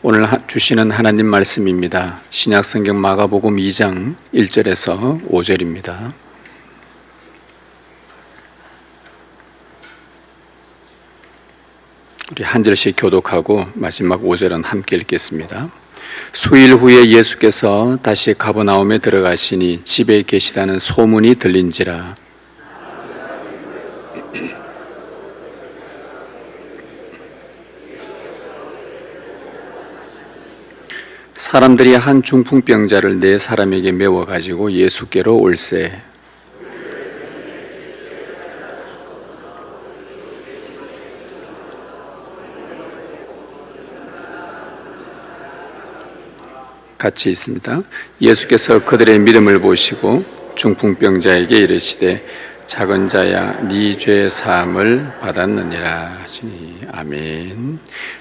오늘 주시는 하나님 말씀입니다. 신약성경 마가복음 2장 1절에서 5절입니다. 우리 한 절씩 교독하고 마지막 5절은 함께 읽겠습니다. 수일 후에 예수께서 다시 가버나움에 들어가시니 집에 계시다는 소문이 들린지라. 사람들이 한 중풍병자를 네 사람에게 메워 가지고 예수께로 올세. 같이 있습니다. 예수께서 그들의 믿음을 보시고 중풍병자에게 이르시되 작은 자야 네 죄 사함을 받았느니라 하시니. 아멘.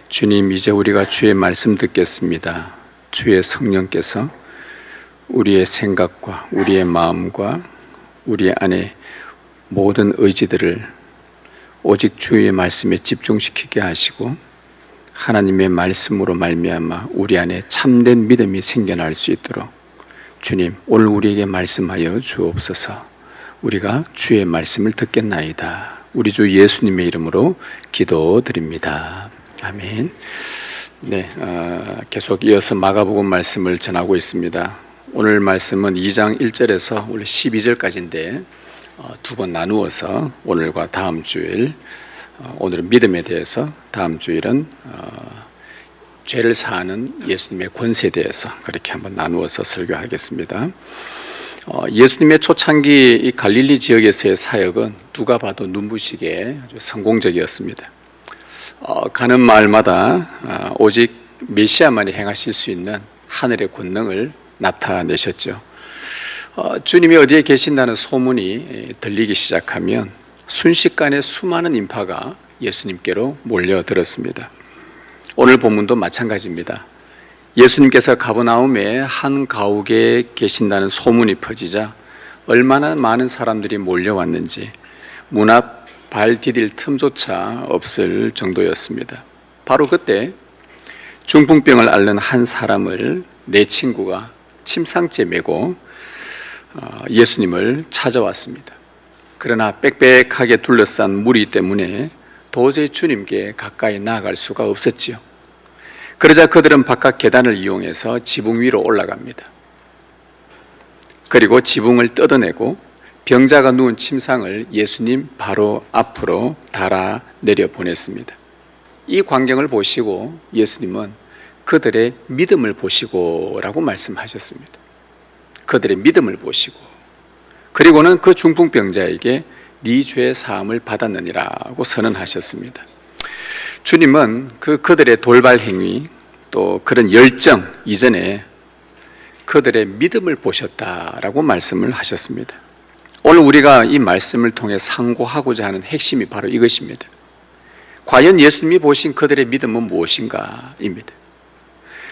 주님, 이제 우리가 주의 말씀 듣겠습니다. 주의 성령께서 우리의 생각과 우리의 마음과 우리 안에 모든 의지들을 오직 주의 말씀에 집중시키게 하시고 하나님의 말씀으로 말미암아 우리 안에 참된 믿음이 생겨날 수 있도록 주님, 오늘 우리에게 말씀하여 주옵소서. 우리가 주의 말씀을 듣겠나이다. 우리 주 예수님의 이름으로 기도드립니다. 아멘. 네, 계속 이어서 마가복음 말씀을 전하고 있습니다. 오늘 말씀은 2장 1절에서 원래 12절까지인데 두 번 나누어서 오늘과 다음 주일, 오늘은 믿음에 대해서, 다음 주일은 죄를 사하는 예수님의 권세에 대해서 그렇게 한번 나누어서 설교하겠습니다. 예수님의 초창기 이 갈릴리 지역에서의 사역은 누가 봐도 눈부시게 아주 성공적이었습니다. 가는 마을마다 오직 메시아만이 행하실 수 있는 하늘의 권능을 나타내셨죠. 주님이 어디에 계신다는 소문이 들리기 시작하면 순식간에 수많은 인파가 예수님께로 몰려들었습니다. 오늘 본문도 마찬가지입니다. 예수님께서 가버나움의 한 가옥에 계신다는 소문이 퍼지자 얼마나 많은 사람들이 몰려왔는지 문 앞 발 디딜 틈조차 없을 정도였습니다. 바로 그때 중풍병을 앓는 한 사람을 내 친구가 침상째 메고 예수님을 찾아왔습니다. 그러나 빽빽하게 둘러싼 무리 때문에 도저히 주님께 가까이 나아갈 수가 없었지요. 그러자 그들은 바깥 계단을 이용해서 지붕 위로 올라갑니다. 그리고 지붕을 뜯어내고 병자가 누운 침상을 예수님 바로 앞으로 달아 내려 보냈습니다. 이 광경을 보시고 예수님은 그들의 믿음을 보시고 라고 말씀하셨습니다. 그들의 믿음을 보시고, 그리고는 그 중풍병자에게 네 죄 사함을 받았느니라고 선언하셨습니다. 주님은 그들의 돌발 행위, 또 그런 열정 이전에 그들의 믿음을 보셨다라고 말씀을 하셨습니다. 오늘 우리가 이 말씀을 통해 상고하고자 하는 핵심이 바로 이것입니다. 과연 예수님이 보신 그들의 믿음은 무엇인가입니다.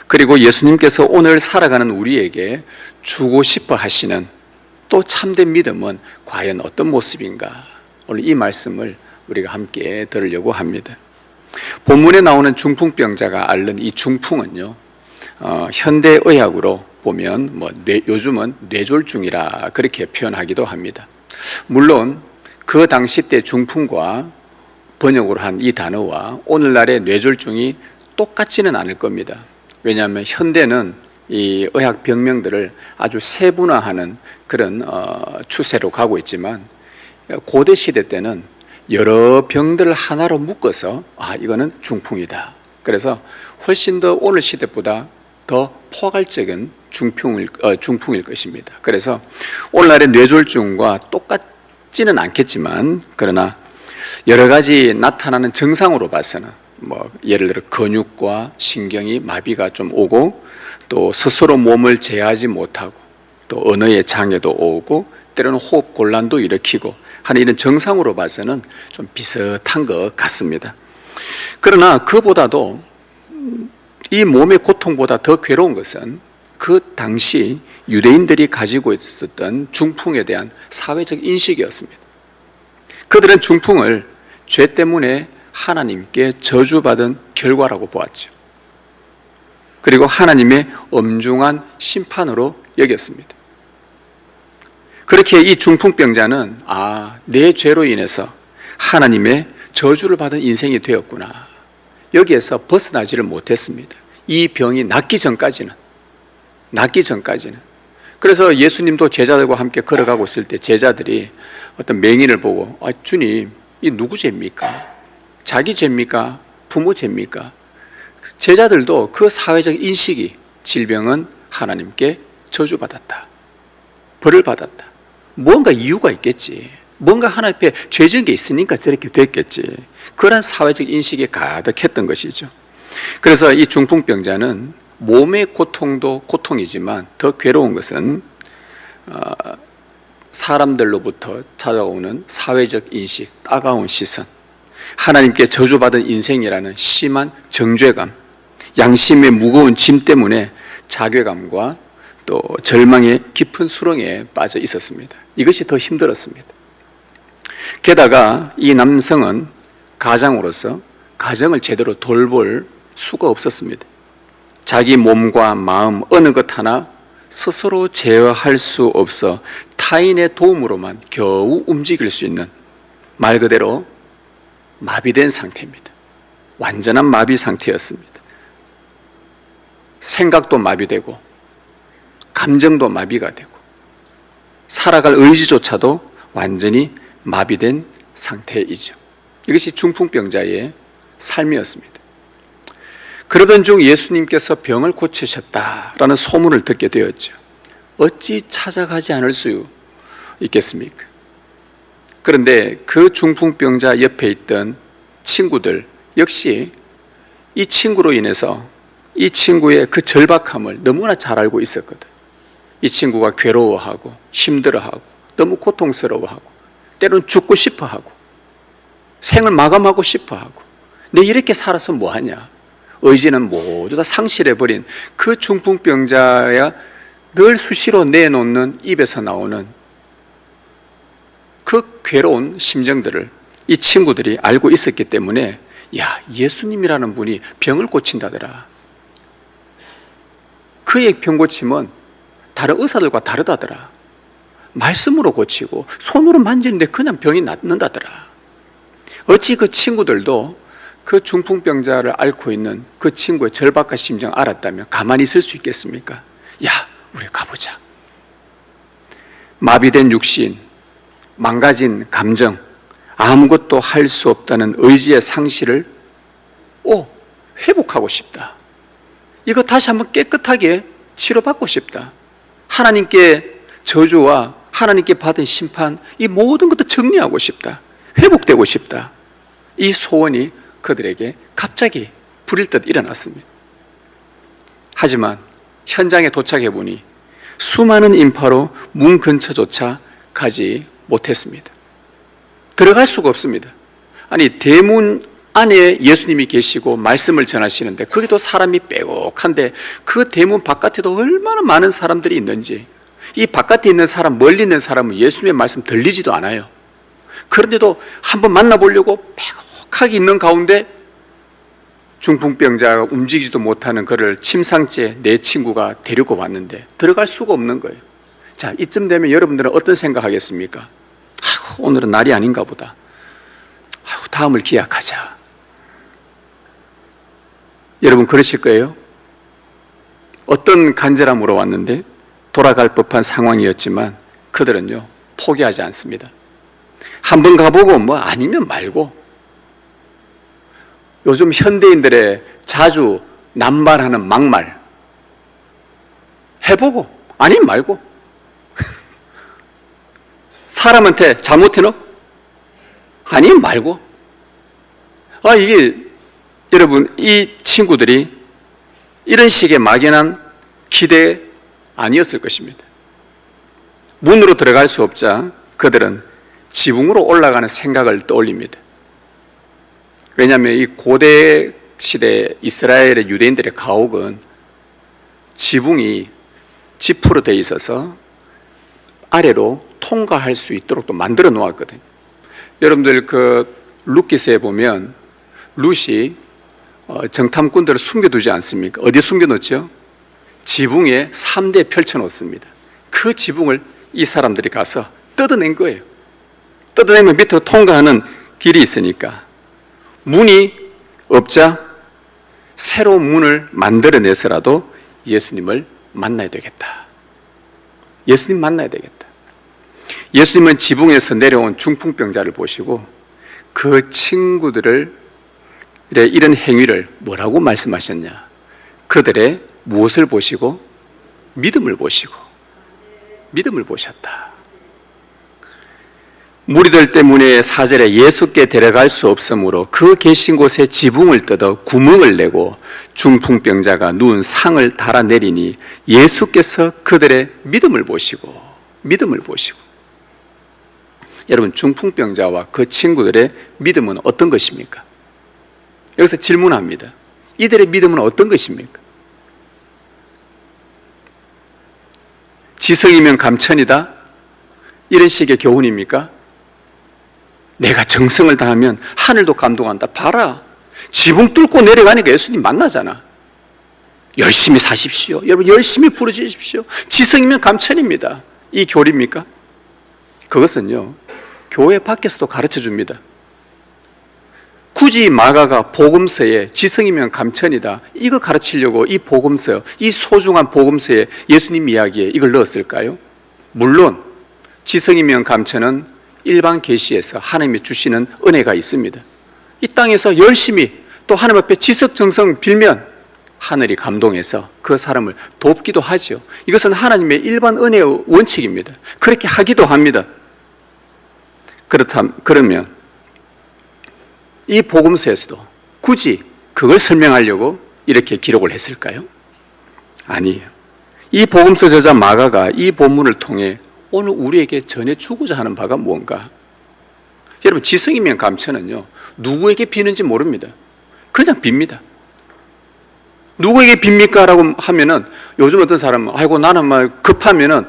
그리고 예수님께서 오늘 살아가는 우리에게 주고 싶어 하시는 또 참된 믿음은 과연 어떤 모습인가? 오늘 이 말씀을 우리가 함께 들으려고 합니다. 본문에 나오는 중풍병자가 앓는 이 중풍은요, 현대의학으로 보면 요즘은 뇌졸중이라 그렇게 표현하기도 합니다. 물론 그 당시 때 중풍과 번역으로 한 이 단어와 오늘날의 뇌졸중이 똑같지는 않을 겁니다. 왜냐하면 현대는 이 의학 병명들을 아주 세분화하는 그런 추세로 가고 있지만 고대 시대 때는 여러 병들을 하나로 묶어서 이거는 중풍이다. 그래서 훨씬 더 오늘 시대보다 더 포괄적인 중풍일 것입니다. 그래서 오늘날의 뇌졸중과 똑같지는 않겠지만 그러나 여러 가지 나타나는 증상으로 봐서는 예를 들어 근육과 신경이 마비가 좀 오고 또 스스로 몸을 제어하지 못하고 또 언어의 장애도 오고 때로는 호흡 곤란도 일으키고 하는 이런 증상으로 봐서는 좀 비슷한 것 같습니다. 그러나 그보다도 이 몸의 고통보다 더 괴로운 것은 그 당시 유대인들이 가지고 있었던 중풍에 대한 사회적 인식이었습니다. 그들은 중풍을 죄 때문에 하나님께 저주받은 결과라고 보았죠. 그리고 하나님의 엄중한 심판으로 여겼습니다. 그렇게 이 중풍병자는 내 죄로 인해서 하나님의 저주를 받은 인생이 되었구나. 여기에서 벗어나지를 못했습니다. 이 병이 낫기 전까지는. 그래서 예수님도 제자들과 함께 걸어가고 있을 때 제자들이 어떤 맹인을 보고 주님, 이 누구 죄입니까? 자기 죄입니까? 부모 죄입니까? 제자들도 그 사회적 인식이 질병은 하나님께 저주받았다, 벌을 받았다, 뭔가 이유가 있겠지, 뭔가 하나님 앞에 죄진 게 있으니까 저렇게 됐겠지, 그런 사회적 인식이 가득했던 것이죠. 그래서 이 중풍병자는 몸의 고통도 고통이지만 더 괴로운 것은 사람들로부터 찾아오는 사회적 인식, 따가운 시선, 하나님께 저주받은 인생이라는 심한 정죄감, 양심의 무거운 짐 때문에 자괴감과 또 절망의 깊은 수렁에 빠져 있었습니다. 이것이 더 힘들었습니다. 게다가 이 남성은 가장으로서 가정을 제대로 돌볼 수가 없었습니다. 자기 몸과 마음 어느 것 하나 스스로 제어할 수 없어 타인의 도움으로만 겨우 움직일 수 있는, 말 그대로 마비된 상태입니다. 완전한 마비 상태였습니다. 생각도 마비되고 감정도 마비가 되고 살아갈 의지조차도 완전히 마비된 상태이죠. 이것이 중풍병자의 삶이었습니다. 그러던 중 예수님께서 병을 고치셨다라는 소문을 듣게 되었죠. 어찌 찾아가지 않을 수 있겠습니까? 그런데 그 중풍병자 옆에 있던 친구들 역시 이 친구로 인해서 이 친구의 그 절박함을 너무나 잘 알고 있었거든. 이 친구가 괴로워하고 힘들어하고 너무 고통스러워하고 때로는 죽고 싶어하고 생을 마감하고 싶어하고, 내 이렇게 살아서 뭐하냐, 의지는 모두 다 상실해버린 그 중풍병자야 늘 수시로 내놓는 입에서 나오는 그 괴로운 심정들을 이 친구들이 알고 있었기 때문에 예수님이라는 분이 병을 고친다더라, 그의 병 고침은 다른 의사들과 다르다더라, 말씀으로 고치고 손으로 만지는데 그냥 병이 낫는다더라. 어찌 그 친구들도 그 중풍병자를 앓고 있는 그 친구의 절박한 심정을 알았다면 가만히 있을 수 있겠습니까? 우리 가보자. 마비된 육신, 망가진 감정, 아무것도 할 수 없다는 의지의 상실을 회복하고 싶다. 이거 다시 한번 깨끗하게 치료받고 싶다. 하나님께 저주와 하나님께 받은 심판, 이 모든 것도 정리하고 싶다. 회복되고 싶다. 이 소원이 그들에게 갑자기 불일 듯 일어났습니다. 하지만 현장에 도착해 보니 수많은 인파로 문 근처조차 가지 못했습니다. 들어갈 수가 없습니다. 아니, 대문 안에 예수님이 계시고 말씀을 전하시는데 거기도 사람이 빼곡한데 그 대문 바깥에도 얼마나 많은 사람들이 있는지, 이 바깥에 있는 사람, 멀리 있는 사람은 예수님의 말씀 들리지도 않아요. 그런데도 한번 만나보려고 빼곡하게 있는 가운데 중풍병자가 움직이지도 못하는 그를 침상째 내 친구가 데리고 왔는데 들어갈 수가 없는 거예요. 자, 이쯤 되면 여러분들은 어떤 생각하겠습니까? 오늘은 날이 아닌가 보다. 다음을 기약하자. 여러분 그러실 거예요? 어떤 간절함으로 왔는데 돌아갈 법한 상황이었지만 그들은요 포기하지 않습니다. 한번 가보고 아니면 말고, 요즘 현대인들의 자주 남발하는 막말, 해보고 아니면 말고, 사람한테 잘못해놓 아니면 말고. 이게 여러분, 이 친구들이 이런 식의 막연한 기대 아니었을 것입니다. 문으로 들어갈 수 없자 그들은 지붕으로 올라가는 생각을 떠올립니다. 왜냐하면 이 고대 시대 이스라엘의 유대인들의 가옥은 지붕이 지프로 되어 있어서 아래로 통과할 수 있도록 또 만들어 놓았거든요. 여러분들 그 룻기스에 보면 룻이 정탐꾼들을 숨겨두지 않습니까? 어디에 숨겨놓죠? 지붕에 3대 펼쳐놓습니다. 그 지붕을 이 사람들이 가서 뜯어낸 거예요. 뜯어내면 밑으로 통과하는 길이 있으니까 문이 없자 새로운 문을 만들어내서라도 예수님을 만나야 되겠다. 예수님 만나야 되겠다. 예수님은 지붕에서 내려온 중풍병자를 보시고 그 친구들의 이런 행위를 뭐라고 말씀하셨냐? 그들의 무엇을 보시고? 믿음을 보시고 믿음을 보셨다. 무리들 때문에 4절에 예수께 데려갈 수 없으므로 그 계신 곳에 지붕을 뜯어 구멍을 내고 중풍병자가 누운 상을 달아내리니 예수께서 그들의 믿음을 보시고 여러분, 중풍병자와 그 친구들의 믿음은 어떤 것입니까? 여기서 질문합니다. 이들의 믿음은 어떤 것입니까? 지성이면 감천이다? 이런 식의 교훈입니까? 내가 정성을 다하면 하늘도 감동한다. 봐라, 지붕 뚫고 내려가니까 예수님 만나잖아. 열심히 사십시오. 여러분, 열심히 부르짖으십시오. 지성이면 감천입니다. 이 교리입니까? 그것은요, 교회 밖에서도 가르쳐 줍니다. 굳이 마가가 복음서에 지성이면 감천이다, 이거 가르치려고 이 복음서, 이 소중한 복음서에 예수님 이야기에 이걸 넣었을까요? 물론 지성이면 감천은 일반 계시에서 하나님이 주시는 은혜가 있습니다. 이 땅에서 열심히 또 하나님 앞에 지석정성 빌면 하늘이 감동해서 그 사람을 돕기도 하죠. 이것은 하나님의 일반 은혜의 원칙입니다. 그렇게 하기도 합니다. 그러면 이 복음서에서도 굳이 그걸 설명하려고 이렇게 기록을 했을까요? 아니에요. 이 복음서 저자 마가가 이 본문을 통해 오늘 우리에게 전해주고자 하는 바가 뭔가? 여러분, 지성이면 감천은요, 누구에게 비는지 모릅니다. 그냥 빕니다. 누구에게 빕니까? 라고 하면은 요즘 어떤 사람은 아이고 나는 막 급하면은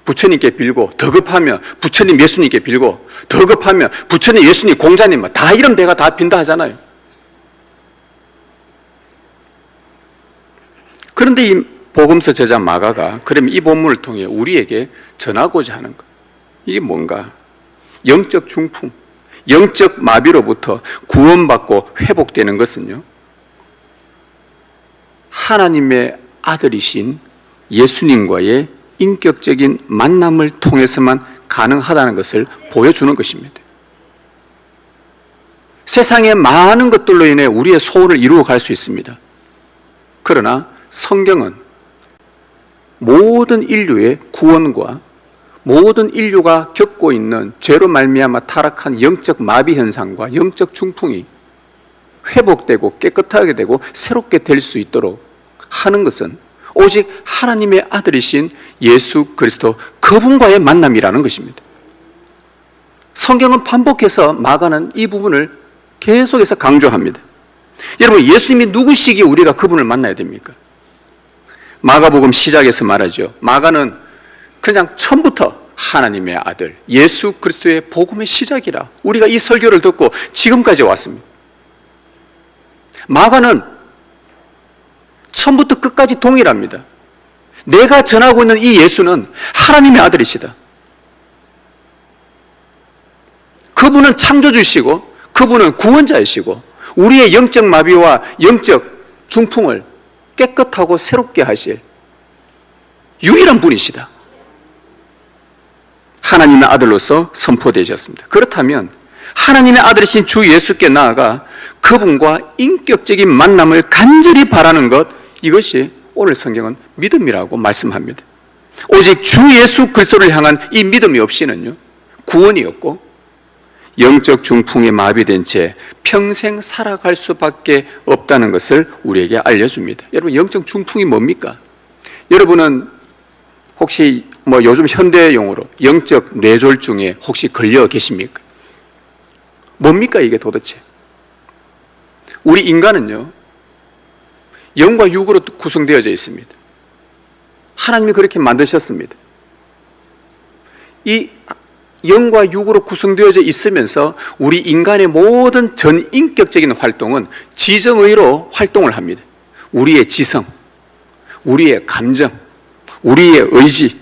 부처님께 빌고, 더 급하면 부처님 예수님께 빌고, 더 급하면 부처님 예수님 공자님 다 이런 데가 다 빈다 하잖아요. 그런데 이 복음서 저자 마가가 그러면 이 본문을 통해 우리에게 전하고자 하는 것, 이게 뭔가? 영적 중풍, 영적 마비로부터 구원받고 회복되는 것은요, 하나님의 아들이신 예수님과의 인격적인 만남을 통해서만 가능하다는 것을 보여주는 것입니다. 세상의 많은 것들로 인해 우리의 소원을 이루어 갈 수 있습니다. 그러나 성경은 모든 인류의 구원과 모든 인류가 겪고 있는 죄로 말미암아 타락한 영적 마비 현상과 영적 중풍이 회복되고 깨끗하게 되고 새롭게 될 수 있도록 하는 것은 오직 하나님의 아들이신 예수 그리스도 그분과의 만남이라는 것입니다. 성경은 반복해서 마가는 이 부분을 계속해서 강조합니다. 여러분, 예수님이 누구시기에 우리가 그분을 만나야 됩니까? 마가복음 시작에서 말하죠. 마가는 그냥 처음부터 하나님의 아들 예수 그리스도의 복음의 시작이라 우리가 이 설교를 듣고 지금까지 왔습니다. 마가는 처음부터 끝까지 동일합니다. 내가 전하고 있는 이 예수는 하나님의 아들이시다. 그분은 창조주시고 그분은 구원자이시고 우리의 영적 마비와 영적 중풍을 깨끗하고 새롭게 하실 유일한 분이시다. 하나님의 아들로서 선포되셨습니다. 그렇다면 하나님의 아들이신 주 예수께 나아가 그분과 인격적인 만남을 간절히 바라는 것, 이것이 오늘 성경은 믿음이라고 말씀합니다. 오직 주 예수 그리스도를 향한 이 믿음이 없이는요, 구원이 없고 영적 중풍에 마비된 채 평생 살아갈 수밖에 없다는 것을 우리에게 알려줍니다. 여러분, 영적 중풍이 뭡니까? 여러분은 혹시 요즘 현대용어로 영적 뇌졸중에 혹시 걸려 계십니까? 뭡니까 이게 도대체? 우리 인간은요, 영과 육으로 구성되어져 있습니다. 하나님이 그렇게 만드셨습니다. 이 영과 육으로 구성되어져 있으면서 우리 인간의 모든 전인격적인 활동은 지성의로 활동을 합니다. 우리의 지성, 우리의 감정, 우리의 의지,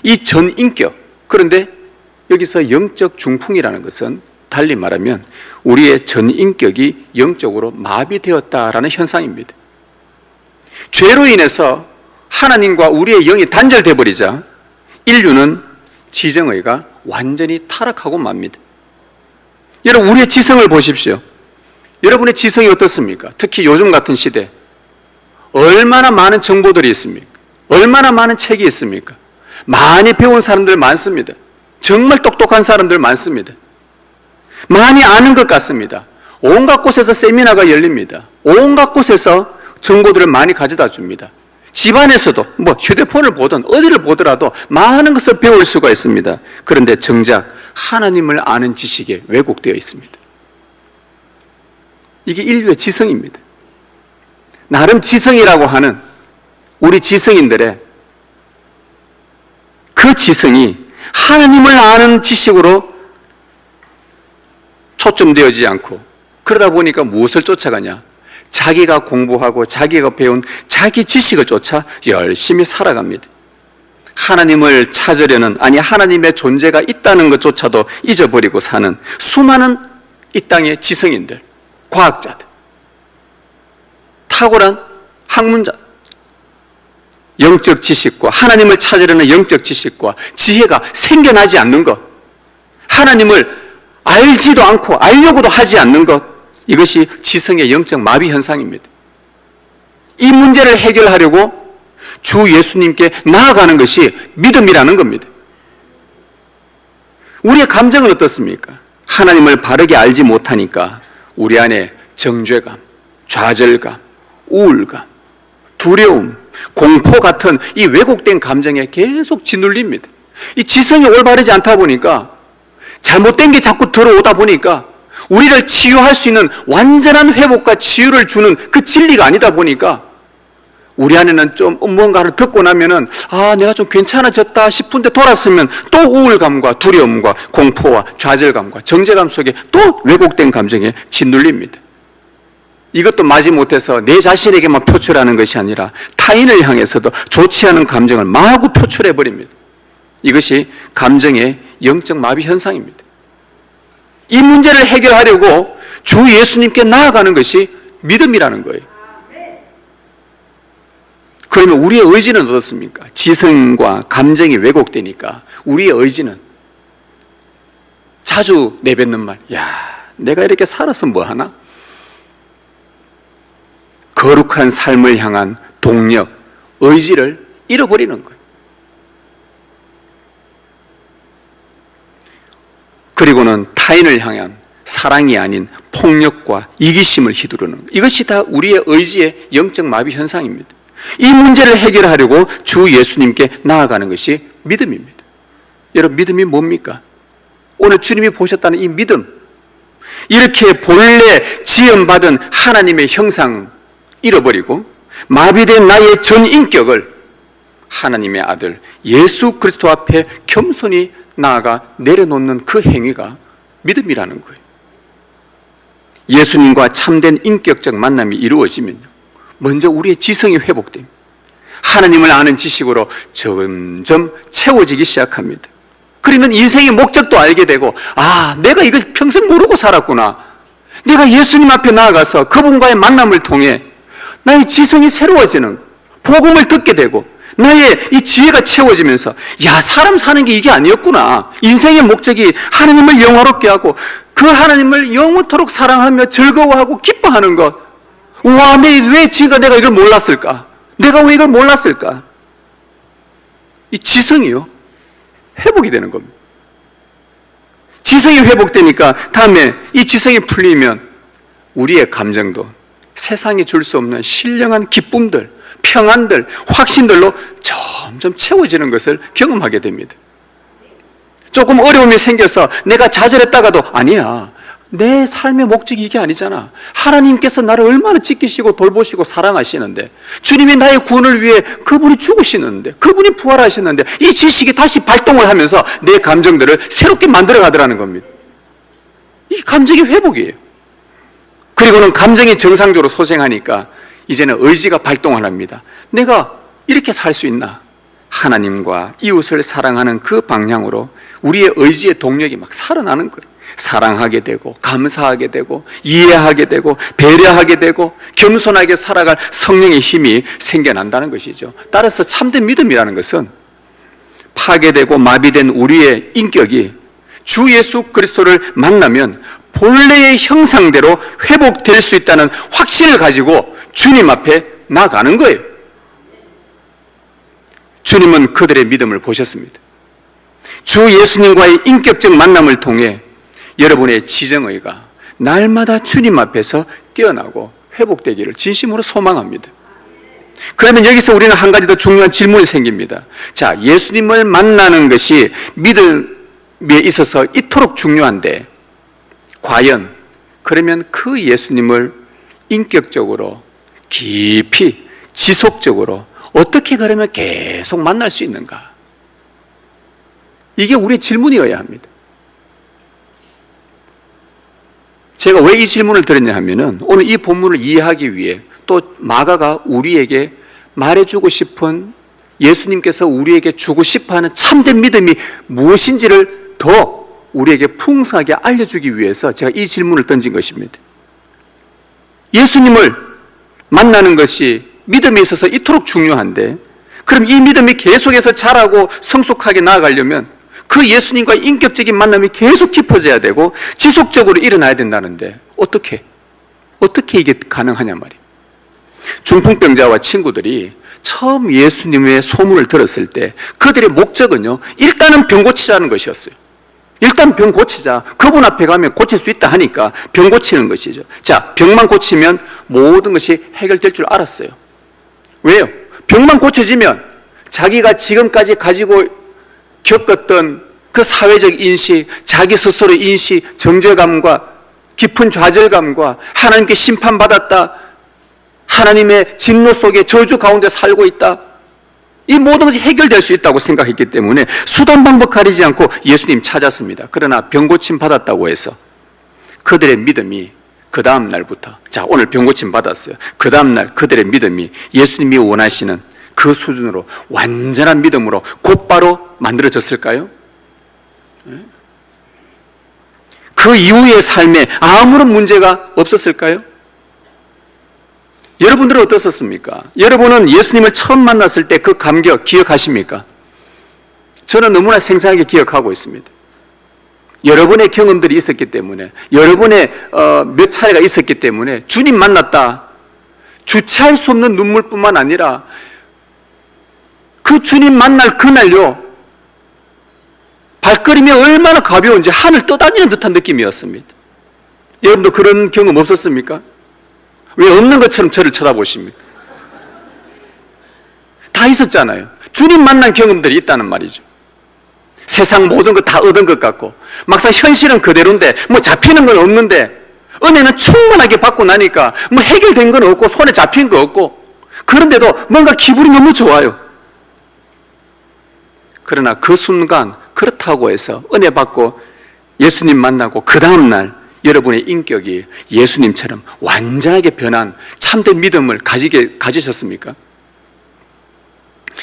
이 전인격. 그런데 여기서 영적 중풍이라는 것은 달리 말하면 우리의 전인격이 영적으로 마비되었다라는 현상입니다. 죄로 인해서 하나님과 우리의 영이 단절돼 버리자 인류는 지성의가 완전히 타락하고 맙니다. 여러분, 우리의 지성을 보십시오. 여러분의 지성이 어떻습니까? 특히 요즘 같은 시대 얼마나 많은 정보들이 있습니까? 얼마나 많은 책이 있습니까? 많이 배운 사람들 많습니다. 정말 똑똑한 사람들 많습니다. 많이 아는 것 같습니다. 온갖 곳에서 세미나가 열립니다. 온갖 곳에서 정보들을 많이 가져다 줍니다. 집안에서도 휴대폰을 보든 어디를 보더라도 많은 것을 배울 수가 있습니다. 그런데 정작 하나님을 아는 지식에 왜곡되어 있습니다. 이게 인류의 지성입니다. 나름 지성이라고 하는 우리 지성인들의 그 지성이 하나님을 아는 지식으로 초점되어지지 않고, 그러다 보니까 무엇을 쫓아가냐? 자기가 공부하고 자기가 배운 자기 지식을 쫓아 열심히 살아갑니다. 하나님을 찾으려는, 아니 하나님의 존재가 있다는 것조차도 잊어버리고 사는 수많은 이 땅의 지성인들, 과학자들, 탁월한 학문자, 영적 지식과 하나님을 찾으려는 영적 지식과 지혜가 생겨나지 않는 것, 하나님을 알지도 않고 알려고도 하지 않는 것, 이것이 지성의 영적 마비 현상입니다. 이 문제를 해결하려고 주 예수님께 나아가는 것이 믿음이라는 겁니다. 우리의 감정은 어떻습니까? 하나님을 바르게 알지 못하니까 우리 안에 정죄감, 좌절감, 우울감, 두려움, 공포 같은 이 왜곡된 감정에 계속 짓눌립니다. 이 지성이 올바르지 않다 보니까, 잘못된 게 자꾸 들어오다 보니까, 우리를 치유할 수 있는 완전한 회복과 치유를 주는 그 진리가 아니다 보니까 우리 안에는 좀 뭔가를 듣고 나면은 내가 좀 괜찮아졌다 싶은데 돌았으면 또 우울감과 두려움과 공포와 좌절감과 정죄감 속에 또 왜곡된 감정에 짓눌립니다. 이것도 마지못해서 내 자신에게만 표출하는 것이 아니라 타인을 향해서도 좋지 않은 감정을 마구 표출해버립니다. 이것이 감정의 영적 마비 현상입니다. 이 문제를 해결하려고 주 예수님께 나아가는 것이 믿음이라는 거예요. 그러면 우리의 의지는 어떻습니까? 지성과 감정이 왜곡되니까 우리의 의지는 자주 내뱉는 말, 내가 이렇게 살아서 뭐하나? 거룩한 삶을 향한 동력, 의지를 잃어버리는 거예요. 그리고는 타인을 향한 사랑이 아닌 폭력과 이기심을 휘두르는 것. 이것이 다 우리의 의지의 영적 마비 현상입니다. 이 문제를 해결하려고 주 예수님께 나아가는 것이 믿음입니다. 여러분, 믿음이 뭡니까? 오늘 주님이 보셨다는 이 믿음, 이렇게 본래 지음받은 하나님의 형상 잃어버리고 마비된 나의 전인격을 하나님의 아들 예수 그리스도 앞에 겸손히 나아가 내려놓는 그 행위가 믿음이라는 거예요. 예수님과 참된 인격적 만남이 이루어지면요, 먼저 우리의 지성이 회복됩니다. 하나님을 아는 지식으로 점점 채워지기 시작합니다. 그러면 인생의 목적도 알게 되고, 내가 이걸 평생 모르고 살았구나. 내가 예수님 앞에 나아가서 그분과의 만남을 통해 나의 지성이 새로워지는, 복음을 듣게 되고 나의 이 지혜가 채워지면서, 사람 사는 게 이게 아니었구나. 인생의 목적이 하나님을 영화롭게 하고 그 하나님을 영원토록 사랑하며 즐거워하고 기뻐하는 것. 왜 지가 내가 이걸 몰랐을까? 내가 왜 이걸 몰랐을까? 이 지성이요, 회복이 되는 겁니다. 지성이 회복되니까 다음에 이 지성이 풀리면 우리의 감정도 세상에 줄 수 없는 신령한 기쁨들, 평안들, 확신들로 점점 채워지는 것을 경험하게 됩니다. 조금 어려움이 생겨서 내가 좌절했다가도, 아니야, 내 삶의 목적이 이게 아니잖아. 하나님께서 나를 얼마나 지키시고 돌보시고 사랑하시는데, 주님이 나의 구원을 위해 그분이 죽으시는데, 그분이 부활하시는데, 이 지식이 다시 발동을 하면서 내 감정들을 새롭게 만들어 가더라는 겁니다. 이 감정의 회복이에요. 그리고는 감정이 정상적으로 소생하니까 이제는 의지가 발동을 합니다. 내가 이렇게 살 수 있나? 하나님과 이웃을 사랑하는 그 방향으로 우리의 의지의 동력이 막 살아나는 거예요. 사랑하게 되고, 감사하게 되고, 이해하게 되고, 배려하게 되고, 겸손하게 살아갈 성령의 힘이 생겨난다는 것이죠. 따라서 참된 믿음이라는 것은 파괴되고 마비된 우리의 인격이 주 예수 그리스도를 만나면 본래의 형상대로 회복될 수 있다는 확신을 가지고 주님 앞에 나가는 거예요. 주님은 그들의 믿음을 보셨습니다. 주 예수님과의 인격적 만남을 통해 여러분의 지정의가 날마다 주님 앞에서 깨어나고 회복되기를 진심으로 소망합니다. 그러면 여기서 우리는 한 가지 더 중요한 질문이 생깁니다. 자, 예수님을 만나는 것이 믿음에 있어서 이토록 중요한데, 과연 그러면 그 예수님을 인격적으로 깊이 지속적으로 어떻게 그러면 계속 만날 수 있는가? 이게 우리의 질문이어야 합니다. 제가 왜 이 질문을 드렸냐 하면은 오늘 이 본문을 이해하기 위해 또 마가가 우리에게 말해주고 싶은, 예수님께서 우리에게 주고 싶어하는 참된 믿음이 무엇인지를 더 우리에게 풍성하게 알려주기 위해서 제가 이 질문을 던진 것입니다. 예수님을 만나는 것이 믿음에 있어서 이토록 중요한데, 그럼 이 믿음이 계속해서 자라고 성숙하게 나아가려면 그 예수님과의 인격적인 만남이 계속 깊어져야 되고 지속적으로 일어나야 된다는데 어떻게 이게 가능하냐 말이에요. 중풍병자와 친구들이 처음 예수님의 소문을 들었을 때 그들의 목적은요, 일단은 병 고치자는 것이었어요. 일단 병 고치자. 그분 앞에 가면 고칠 수 있다 하니까 병 고치는 것이죠. 자, 병만 고치면 모든 것이 해결될 줄 알았어요. 왜요? 병만 고쳐지면 자기가 지금까지 가지고 겪었던 그 사회적 인식, 자기 스스로의 인식, 정죄감과 깊은 좌절감과 하나님께 심판받았다, 하나님의 진노 속에 저주 가운데 살고 있다, 이 모든 것이 해결될 수 있다고 생각했기 때문에 수단 방법 가리지 않고 예수님 찾았습니다. 그러나 병 고침 받았다고 해서 그들의 믿음이 그 다음 날부터, 자, 오늘 병 고침 받았어요. 그 다음 날 그들의 믿음이 예수님이 원하시는 그 수준으로 완전한 믿음으로 곧바로 만들어졌을까요? 그 이후의 삶에 아무런 문제가 없었을까요? 여러분들은 어떻습니까? 여러분은 예수님을 처음 만났을 때 그 감격 기억하십니까? 저는 너무나 생생하게 기억하고 있습니다. 여러분의 경험들이 있었기 때문에, 여러분의 몇 차례가 있었기 때문에 주님 만났다, 주체할 수 없는 눈물뿐만 아니라 그 주님 만날 그날요, 발걸음이 얼마나 가벼운지 하늘 떠다니는 듯한 느낌이었습니다. 여러분도 그런 경험 없었습니까? 왜 없는 것처럼 저를 쳐다보십니까? 다 있었잖아요. 주님 만난 경험들이 있다는 말이죠. 세상 모든 거 다 얻은 것 같고 막상 현실은 그대로인데 뭐 잡히는 건 없는데 은혜는 충만하게 받고 나니까 뭐 해결된 건 없고 손에 잡힌 거 없고, 그런데도 뭔가 기분이 너무 좋아요. 그러나 그 순간 그렇다고 해서 은혜 받고 예수님 만나고 그 다음날 여러분의 인격이 예수님처럼 완전하게 변한 참된 믿음을 가지셨습니까?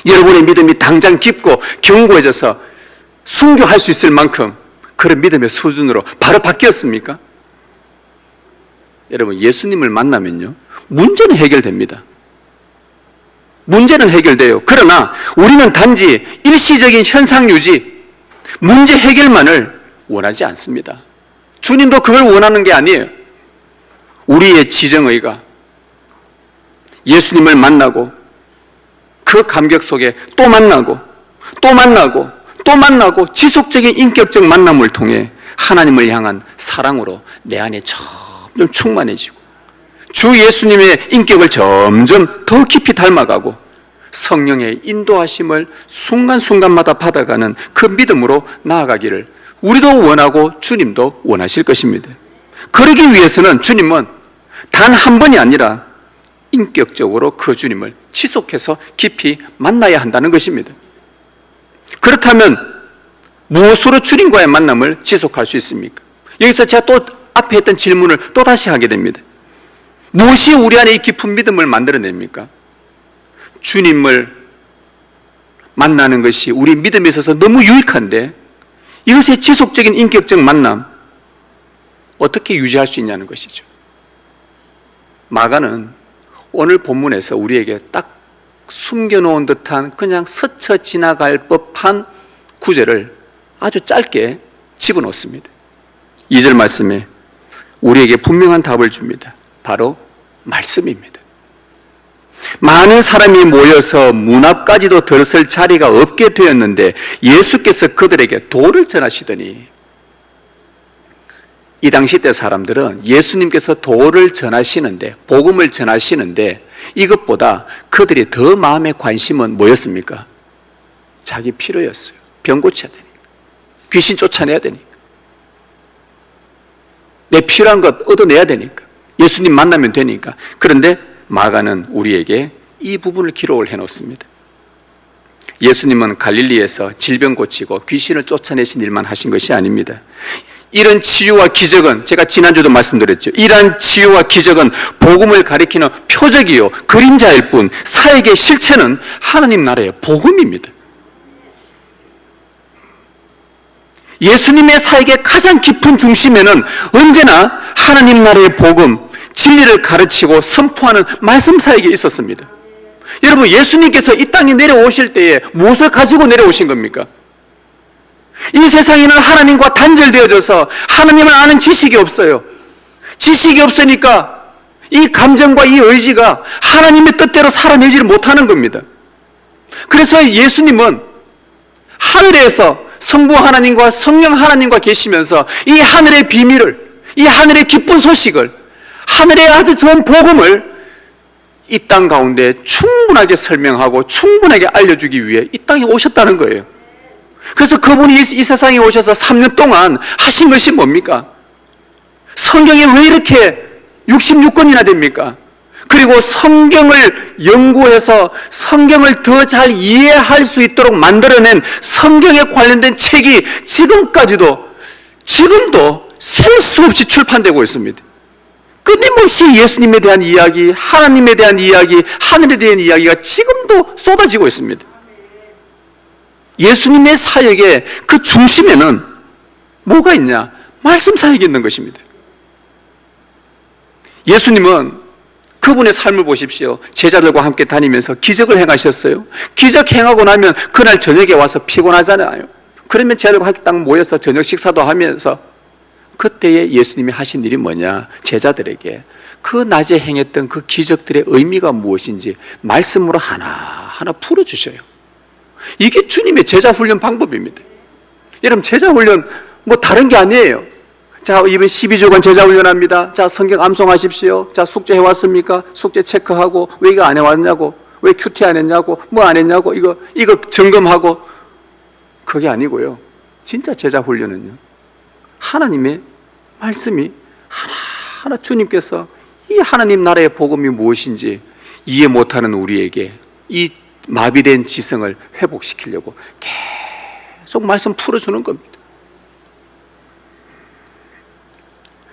여러분의 믿음이 당장 깊고 견고해져서 순교할 수 있을 만큼 그런 믿음의 수준으로 바로 바뀌었습니까? 여러분, 예수님을 만나면요, 문제는 해결됩니다. 문제는 해결돼요. 그러나 우리는 단지 일시적인 현상 유지, 문제 해결만을 원하지 않습니다. 주님도 그걸 원하는 게 아니에요. 우리의 지정의가 예수님을 만나고 그 감격 속에 또 만나고 또 만나고 또 만나고 지속적인 인격적 만남을 통해 하나님을 향한 사랑으로 내 안에 점점 충만해지고 주 예수님의 인격을 점점 더 깊이 닮아가고 성령의 인도하심을 순간순간마다 받아가는 그 믿음으로 나아가기를 우리도 원하고 주님도 원하실 것입니다. 그러기 위해서는 주님은 단 한 번이 아니라 인격적으로 그 주님을 지속해서 깊이 만나야 한다는 것입니다. 그렇다면 무엇으로 주님과의 만남을 지속할 수 있습니까? 여기서 제가 또 앞에 했던 질문을 또 다시 하게 됩니다. 무엇이 우리 안에 이 깊은 믿음을 만들어냅니까? 주님을 만나는 것이 우리 믿음에 있어서 너무 유익한데 이것의 지속적인 인격적 만남 어떻게 유지할 수 있냐는 것이죠. 마가는 오늘 본문에서 우리에게 딱 숨겨놓은 듯한 그냥 스쳐 지나갈 법한 구절을 아주 짧게 집어넣습니다. 2절 말씀에 우리에게 분명한 답을 줍니다. 바로 말씀입니다. 많은 사람이 모여서 문 앞까지도 들어설 자리가 없게 되었는데 예수께서 그들에게 도를 전하시더니, 이 당시 때 사람들은 예수님께서 도를 전하시는데, 복음을 전하시는데 이것보다 그들이 더 마음의 관심은 뭐였습니까? 자기 필요였어요. 병 고쳐야 되니까, 귀신 쫓아내야 되니까, 내 필요한 것 얻어내야 되니까, 예수님 만나면 되니까. 그런데 마가는 우리에게 이 부분을 기록을 해놓습니다. 예수님은 갈릴리에서 질병 고치고 귀신을 쫓아내신 일만 하신 것이 아닙니다. 이런 치유와 기적은, 제가 지난주도 말씀드렸죠, 이러한 치유와 기적은 복음을 가리키는 표적이요 그림자일 뿐 사역의 실체는 하나님 나라의 복음입니다. 예수님의 사역의 가장 깊은 중심에는 언제나 하나님 나라의 복음, 진리를 가르치고 선포하는 말씀 사역이 있었습니다. 여러분, 예수님께서 이 땅에 내려오실 때에 무엇을 가지고 내려오신 겁니까? 이 세상에는 하나님과 단절되어져서 하나님을 아는 지식이 없어요. 지식이 없으니까 이 감정과 이 의지가 하나님의 뜻대로 살아내지를 못하는 겁니다. 그래서 예수님은 하늘에서 성부 하나님과 성령 하나님과 계시면서 이 하늘의 비밀을, 이 하늘의 기쁜 소식을, 하늘의 아주 좋은 복음을 이 땅 가운데 충분하게 설명하고 충분하게 알려주기 위해 이 땅에 오셨다는 거예요. 그래서 그분이 이 세상에 오셔서 3년 동안 하신 것이 뭡니까? 성경이 왜 이렇게 66권이나 됩니까? 그리고 성경을 연구해서 성경을 더 잘 이해할 수 있도록 만들어낸 성경에 관련된 책이 지금도 셀 수 없이 출판되고 있습니다. 끊임없이 예수님에 대한 이야기, 하나님에 대한 이야기, 하늘에 대한 이야기가 지금도 쏟아지고 있습니다. 예수님의 사역의 그 중심에는 뭐가 있냐? 말씀 사역이 있는 것입니다. 예수님은 그분의 삶을 보십시오. 제자들과 함께 다니면서 기적을 행하셨어요. 기적 행하고 나면 그날 저녁에 와서 피곤하잖아요. 그러면 제자들과 함께 딱 모여서 저녁 식사도 하면서, 그때에 예수님이 하신 일이 뭐냐? 제자들에게 그 낮에 행했던 그 기적들의 의미가 무엇인지 말씀으로 하나하나 풀어주셔요. 이게 주님의 제자 훈련 방법입니다. 여러분, 제자 훈련 뭐 다른 게 아니에요. 자, 이번 12주간 제자 훈련합니다. 자, 성경 암송하십시오. 자, 숙제 해왔습니까? 숙제 체크하고, 왜 이거 안 해왔냐고, 왜 큐티 안 했냐고, 뭐 안 했냐고, 이거 점검하고. 그게 아니고요. 진짜 제자 훈련은요, 하나님의 말씀이 하나하나 주님께서 이 하나님 나라의 복음이 무엇인지 이해 못하는 우리에게 이 마비된 지성을 회복시키려고 계속 말씀 풀어주는 겁니다.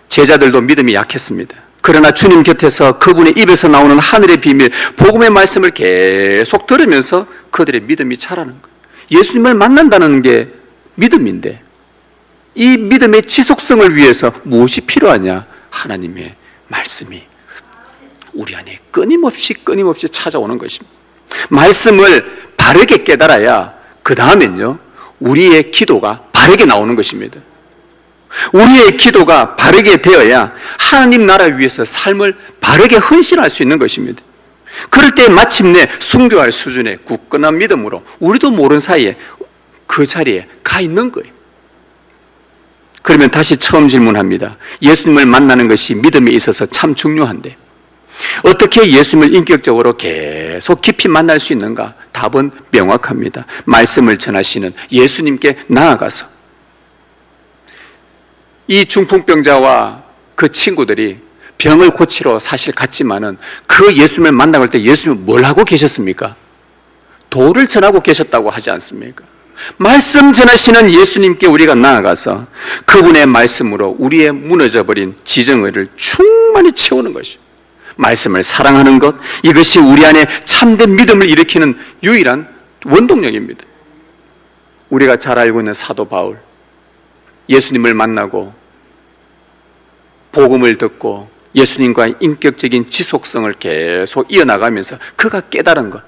제자들도 믿음이 약했습니다. 그러나 주님 곁에서 그분의 입에서 나오는 하늘의 비밀, 복음의 말씀을 계속 들으면서 그들의 믿음이 자라는 거예요. 예수님을 만난다는 게 믿음인데, 이 믿음의 지속성을 위해서 무엇이 필요하냐? 하나님의 말씀이 우리 안에 끊임없이 찾아오는 것입니다. 말씀을 바르게 깨달아야 그 다음엔요, 우리의 기도가 바르게 나오는 것입니다. 우리의 기도가 바르게 되어야 하나님 나라 위해서 삶을 바르게 헌신할 수 있는 것입니다. 그럴 때 마침내 순교할 수준의 굳건한 믿음으로 우리도 모르는 사이에 그 자리에 가 있는 거예요. 그러면 다시 처음 질문합니다. 예수님을 만나는 것이 믿음에 있어서 참 중요한데 어떻게 예수님을 인격적으로 계속 깊이 만날 수 있는가? 답은 명확합니다. 말씀을 전하시는 예수님께 나아가서 이 중풍병자와 그 친구들이 병을 고치러 사실 갔지만은 그 예수님을 만나고 할 때 예수님은 뭘 하고 계셨습니까? 도를 전하고 계셨다고 하지 않습니까? 말씀 전하시는 예수님께 우리가 나아가서 그분의 말씀으로 우리의 무너져버린 지정의를 충만히 채우는 것이죠. 말씀을 사랑하는 것, 이것이 우리 안에 참된 믿음을 일으키는 유일한 원동력입니다. 우리가 잘 알고 있는 사도 바울, 예수님을 만나고 복음을 듣고 예수님과의 인격적인 지속성을 계속 이어나가면서 그가 깨달은 것,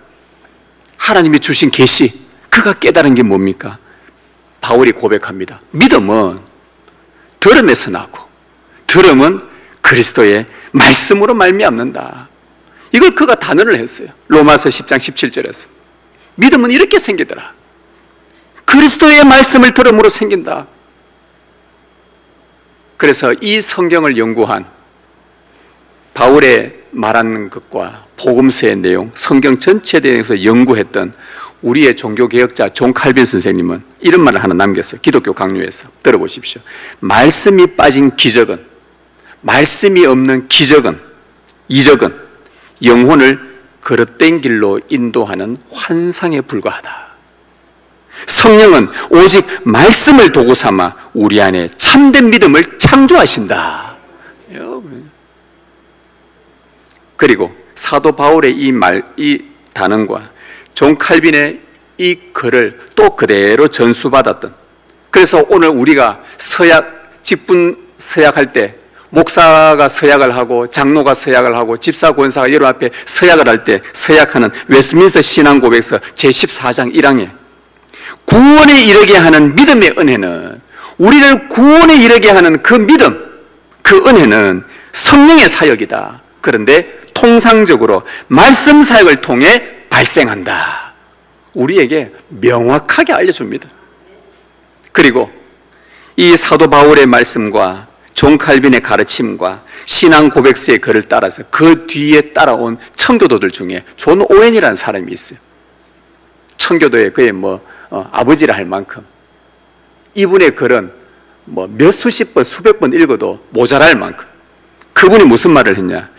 하나님이 주신 계시, 그가 깨달은 게 뭡니까? 바울이 고백합니다. 믿음은 들음에서 나고 들음은 그리스도의 말씀으로 말미암는다. 이걸 그가 단언을 했어요. 로마서 10장 17절에서 믿음은 이렇게 생기더라. 그리스도의 말씀을 들음으로 생긴다. 그래서 이 성경을 연구한 바울의 말하는 것과 복음서의 내용, 성경 전체에 대해서 연구했던 우리의 종교개혁자 존 칼빈 선생님은 이런 말을 하나 남겼어요. 기독교 강요에서 들어보십시오. 말씀이 빠진 기적은, 말씀이 없는 기적은, 이적은 영혼을 그릇된 길로 인도하는 환상에 불과하다. 성령은 오직 말씀을 도구 삼아 우리 안에 참된 믿음을 창조하신다. 그리고 사도 바울의 이 단언과 존 칼빈의 이 글을 또 그대로 전수받았던, 그래서 오늘 우리가 직분 서약할 때 목사가 서약을 하고 장로가 서약을 하고 집사 권사가 여러분 앞에 서약을 할 때 서약하는 웨스트민스터 신앙고백서 제14장 1항에 구원에 이르게 하는 믿음의 은혜는, 우리를 구원에 이르게 하는 그 믿음, 그 은혜는 성령의 사역이다. 그런데 통상적으로 말씀 사역을 통해 발생한다. 우리에게 명확하게 알려줍니다. 그리고 이 사도 바울의 말씀과 존 칼빈의 가르침과 신앙 고백서의 글을 따라서 그 뒤에 따라온 청교도들 중에 존 오웬이라는 사람이 있어요. 청교도의 그의 아버지라 할 만큼 이분의 글은 몇 수십 번, 수백 번 읽어도 모자랄 만큼, 그분이 무슨 말을 했냐?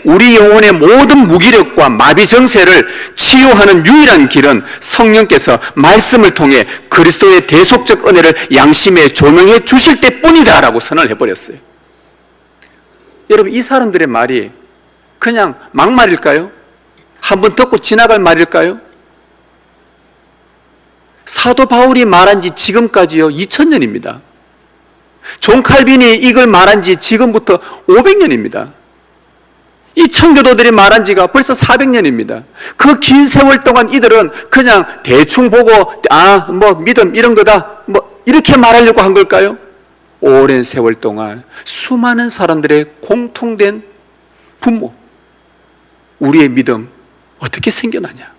우리 영혼의 모든 무기력과 마비 정세를 치유하는 유일한 길은 성령께서 말씀을 통해 그리스도의 대속적 은혜를 양심에 조명해 주실 때뿐이다 라고 선언을 해버렸어요. 여러분, 이 사람들의 말이 그냥 막말일까요? 한번 듣고 지나갈 말일까요? 사도 바울이 말한 지 지금까지요 2000년입니다. 존 칼빈이 이걸 말한 지 지금부터 500년입니다. 이 청교도들이 말한 지가 벌써 400년입니다. 그 긴 세월 동안 이들은 그냥 대충 보고 믿음 이런 거다 이렇게 말하려고 한 걸까요? 오랜 세월 동안 수많은 사람들의 공통된 분모, 우리의 믿음 어떻게 생겨나냐?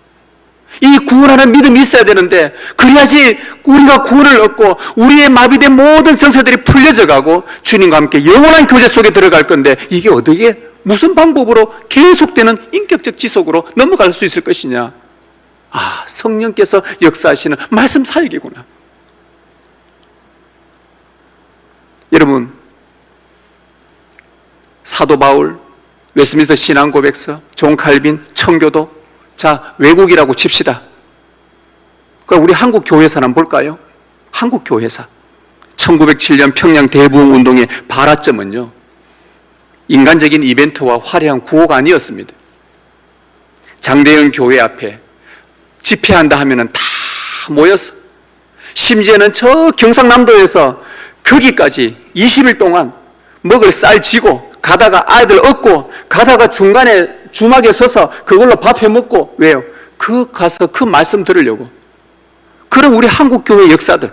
이 구원하는 믿음이 있어야 되는데, 그래야지 우리가 구원을 얻고 우리의 마비된 모든 정세들이 풀려져 가고 주님과 함께 영원한 교제 속에 들어갈 건데, 이게 어떻게 무슨 방법으로 계속되는 인격적 지속으로 넘어갈 수 있을 것이냐? 성령께서 역사하시는 말씀 사역이구나. 여러분, 사도 바울, 웨스트민스터 신앙고백서, 존 칼빈, 청교도, 자, 외국이라고 칩시다. 그럼 우리 한국 교회사는 한번 볼까요? 한국 교회사 1907년 평양 대부흥운동의 발화점은요, 인간적인 이벤트와 화려한 구호가 아니었습니다. 장대현 교회 앞에 집회한다 하면은 다 모여서, 심지어는 저 경상남도에서 거기까지 20일 동안 먹을 쌀 쥐고 가다가 아이들 얻고 가다가 중간에 주막에 서서 그걸로 밥 해먹고, 왜요? 가서 그 말씀 들으려고. 그럼 우리 한국교회 역사들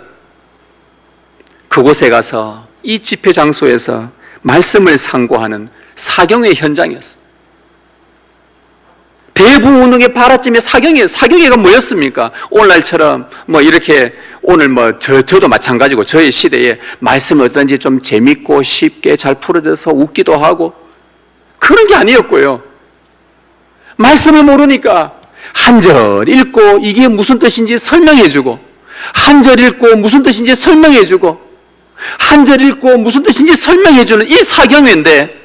그곳에 가서 이 집회 장소에서 말씀을 상고하는 사경회 현장이었어요. 대부운동의 발화점이 사경회가 뭐였습니까? 오늘날처럼 이렇게 오늘 저도 마찬가지고 저희 시대에 말씀이 어떤지 좀 재밌고 쉽게 잘 풀어져서 웃기도 하고 그런 게 아니었고요. 말씀을 모르니까 한 절 읽고 이게 무슨 뜻인지 설명해 주고, 한 절 읽고 무슨 뜻인지 설명해 주고, 한 절 읽고 무슨 뜻인지 설명해주는 이 사경회인데,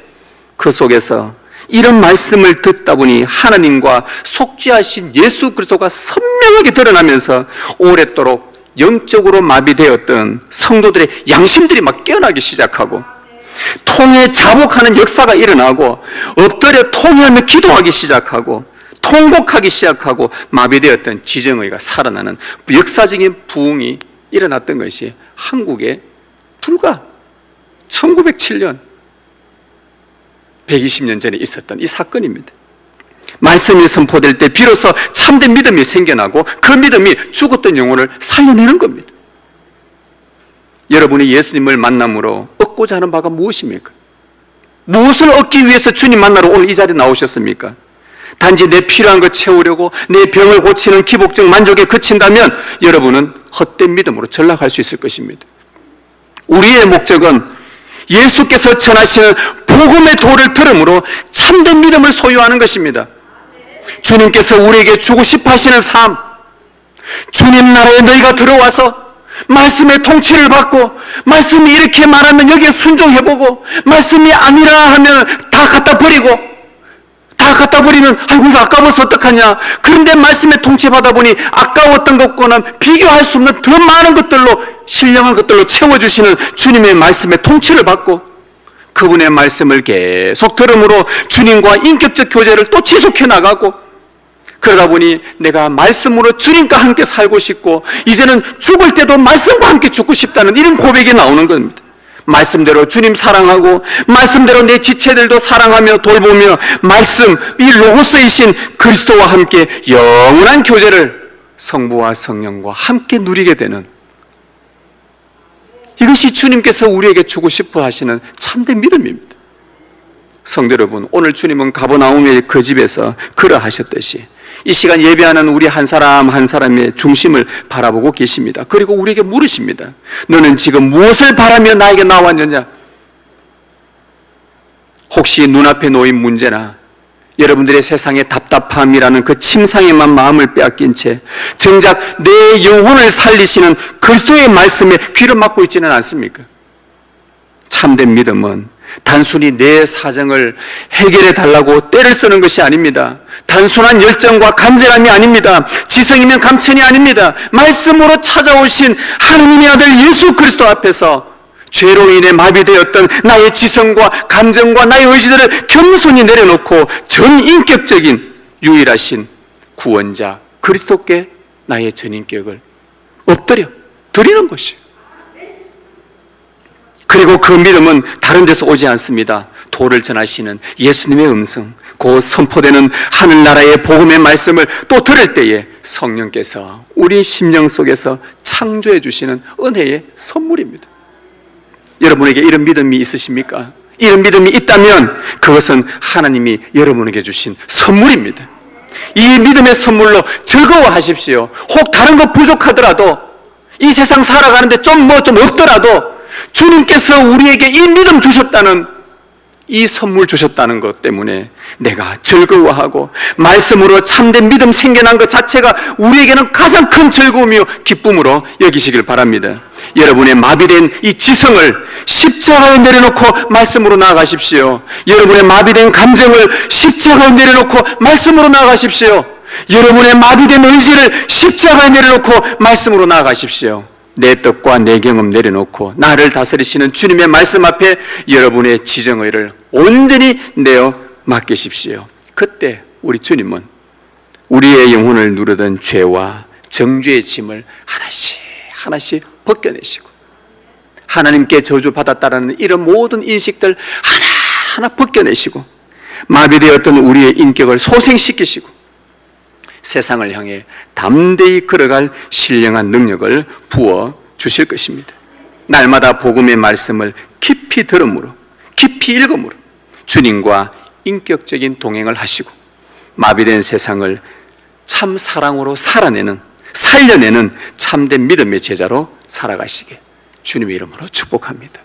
그 속에서 이런 말씀을 듣다 보니 하나님과 속죄하신 예수 그리스도가 선명하게 드러나면서 오랫도록 영적으로 마비되었던 성도들의 양심들이 막 깨어나기 시작하고, 통해 자복하는 역사가 일어나고, 엎드려 통회하며 기도하기 시작하고, 통곡하기 시작하고, 마비되었던 지정의가 살아나는 역사적인 부흥이 일어났던 것이 한국에 불과 1907년 120년 전에 있었던 이 사건입니다. 말씀이 선포될 때 비로소 참된 믿음이 생겨나고, 그 믿음이 죽었던 영혼을 살려내는 겁니다. 여러분이 예수님을 만남으로 얻고자 하는 바가 무엇입니까? 무엇을 얻기 위해서 주님 만나러 오늘 이 자리에 나오셨습니까? 단지 내 필요한 것 채우려고 내 병을 고치는 기복적 만족에 그친다면 여러분은 헛된 믿음으로 전락할 수 있을 것입니다. 우리의 목적은 예수께서 전하시는 복음의 도를 들음으로 참된 믿음을 소유하는 것입니다. 주님께서 우리에게 주고 싶어 하시는 삶, 주님 나라에 너희가 들어와서 말씀의 통치를 받고, 말씀이 이렇게 말하면 여기에 순종해보고, 말씀이 아니라 하면 다 갖다 버리고, 다 갖다 버리면 아이고 이거 아까워서 어떡하냐. 그런데 말씀에 통치받아 보니 아까웠던 것과는 비교할 수 없는 더 많은 것들로, 신령한 것들로 채워주시는 주님의 말씀에 통치를 받고, 그분의 말씀을 계속 들음으로 주님과 인격적 교제를 또 지속해 나가고, 그러다 보니 내가 말씀으로 주님과 함께 살고 싶고, 이제는 죽을 때도 말씀과 함께 죽고 싶다는 이런 고백이 나오는 겁니다. 말씀대로 주님 사랑하고, 말씀대로 내 지체들도 사랑하며 돌보며, 말씀, 이 로고스이신 그리스도와 함께 영원한 교제를 성부와 성령과 함께 누리게 되는, 이것이 주님께서 우리에게 주고 싶어 하시는 참된 믿음입니다. 성도 여러분, 오늘 주님은 가버나움의 그 집에서 그러하셨듯이 이 시간 예배하는 우리 한 사람 한 사람의 중심을 바라보고 계십니다. 그리고 우리에게 물으십니다. 너는 지금 무엇을 바라며 나에게 나왔느냐? 혹시 눈앞에 놓인 문제나 여러분들의 세상의 답답함이라는 그 침상에만 마음을 빼앗긴 채 정작 내 영혼을 살리시는 그리스도의 말씀에 귀를 막고 있지는 않습니까? 참된 믿음은 단순히 내 사정을 해결해 달라고 때를 쓰는 것이 아닙니다. 단순한 열정과 간절함이 아닙니다. 지성이면 감천이 아닙니다. 말씀으로 찾아오신 하나님의 아들 예수 그리스도 앞에서 죄로 인해 마비되었던 나의 지성과 감정과 나의 의지들을 겸손히 내려놓고 전인격적인 유일하신 구원자 그리스도께 나의 전인격을 엎드려 드리는 것이에요. 그리고 그 믿음은 다른 데서 오지 않습니다. 도를 전하시는 예수님의 음성, 곧 선포되는 하늘나라의 복음의 말씀을 또 들을 때에 성령께서 우리 심령 속에서 창조해 주시는 은혜의 선물입니다. 여러분에게 이런 믿음이 있으십니까? 이런 믿음이 있다면 그것은 하나님이 여러분에게 주신 선물입니다. 이 믿음의 선물로 즐거워하십시오. 혹 다른 것 부족하더라도, 이 세상 살아가는데 좀 없더라도 주님께서 우리에게 이 믿음 주셨다는, 이 선물 주셨다는 것 때문에 내가 즐거워하고 말씀으로 참된 믿음 생겨난 것 자체가 우리에게는 가장 큰 즐거움이요 기쁨으로 여기시길 바랍니다. 여러분의 마비된 이 지성을 십자가에 내려놓고 말씀으로 나아가십시오. 여러분의 마비된 감정을 십자가에 내려놓고 말씀으로 나아가십시오. 여러분의 마비된 의지를 십자가에 내려놓고 말씀으로 나아가십시오. 내 뜻과 내 경험 내려놓고 나를 다스리시는 주님의 말씀 앞에 여러분의 지정의를 온전히 내어 맡기십시오. 그때 우리 주님은 우리의 영혼을 누르던 죄와 정죄의 짐을 하나씩 하나씩 벗겨내시고, 하나님께 저주받았다라는 이런 모든 인식들 하나하나 벗겨내시고, 마비되었던 우리의 인격을 소생시키시고 세상을 향해 담대히 걸어갈 신령한 능력을 부어 주실 것입니다. 날마다 복음의 말씀을 깊이 들음으로, 깊이 읽음으로 주님과 인격적인 동행을 하시고 마비된 세상을 참 사랑으로 살려내는 참된 믿음의 제자로 살아가시게 주님의 이름으로 축복합니다.